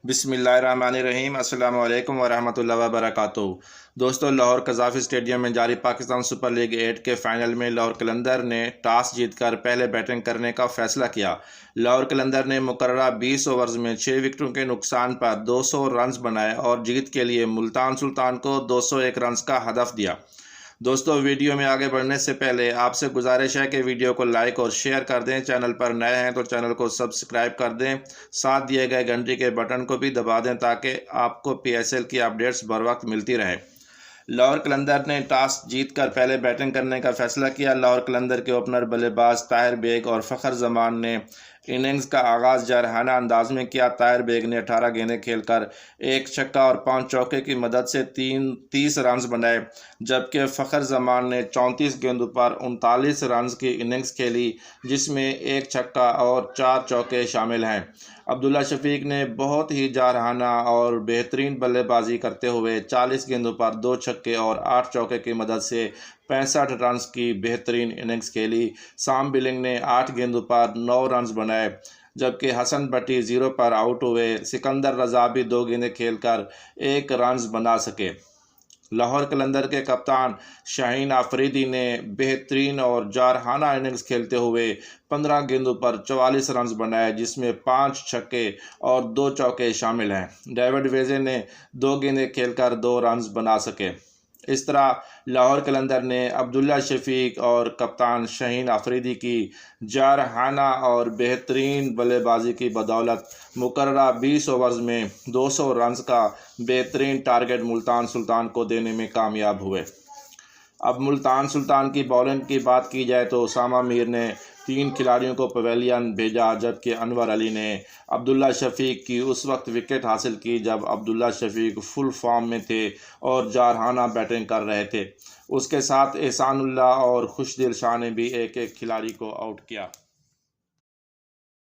बिस्मिल्लाहिर्रहमानिर्रहीम अस्सलाम वालेकुम वरहमतुल्लाहि वबरकातुहू। दोस्तों, लाहौर कज़ाफ़ी स्टेडियम में जारी पाकिस्तान सुपर लीग 8 के फाइनल में लाहौर कलंदर ने टॉस जीतकर पहले बैटिंग करने का फैसला किया। लाहौर कलंदर ने मुकर्ररा 20 ओवर्स में 6 विकेटों के नुकसान पर 200 रन्स बनाए और जीत के लिए मुल्तान सुल्तान को 201 रन्स का हदफ दिया। दोस्तों, वीडियो में आगे बढ़ने से पहले आपसे गुजारिश है कि वीडियो को लाइक और शेयर कर दें। चैनल पर नए हैं तो चैनल को सब्सक्राइब कर दें, साथ दिए गए घंटी के बटन को भी दबा दें ताकि आपको PSL की अपडेट्स बर वक्त मिलती रहे। लाहौर कलंदर ने टॉस जीतकर पहले बैटिंग करने का फैसला किया। लाहौर कलंदर के ओपनर बल्लेबाज ताहिर बेग और फ़खर जमान ने इनिंग्स का आगाज़ जारहाना अंदाज में किया। ताहिर बेग ने 18 गेंदें खेलकर 1 छक्का और 5 चौके की मदद से 30 रन्स बनाए, जबकि फ़खर जमान ने 34 गेंदों पर 39 रन्स की इनिंग्स खेली, जिसमें 1 छक्का और 4 चौके शामिल हैं। अब्दुल्ला शफीक ने बहुत ही जारहाना और बेहतरीन बल्लेबाजी करते हुए 40 गेंदों पर 2 छक्के और 8 चौके की मदद से 65 रन्स की बेहतरीन इनिंग्स खेली। साम बिलिंग ने 8 गेंदों पर 9 रन्स बनाए, जबकि हसन भट्टी 0 पर आउट हुए। सिकंदर रजा भी 2 गेंदें खेलकर 1 रन्स बना सके। लाहौर कलंदर के कप्तान शाहीन आफरीदी ने बेहतरीन और जारहाना इनिंग्स खेलते हुए 15 गेंदों पर 44 रन्स बनाए, जिसमें 5 छक्के और 2 चौके शामिल हैं। डेविड वेजे ने 2 गेंदें खेलकर 2 रन्स बना सके। इस तरह लाहौर कलंदर ने अब्दुल्ला शफीक और कप्तान शाहीन आफरीदी की जारहाना और बेहतरीन बल्लेबाजी की बदौलत मुकर्ररा 20 ओवर्स में 200 रन्स का बेहतरीन टारगेट मुल्तान सुल्तान को देने में कामयाब हुए। अब मुल्तान सुल्तान की बॉलिंग की बात की जाए तो उसामा मीर ने 3 खिलाड़ियों को पवेलियन भेजा, जबकि अनवर अली ने अब्दुल्ला शफीक की उस वक्त विकेट हासिल की जब अब्दुल्ला शफीक फुल फॉर्म में थे और जारहाना बैटिंग कर रहे थे। उसके साथ एहसानुल्लाह और खुशदिल शाह ने भी एक-एक खिलाड़ी को आउट किया।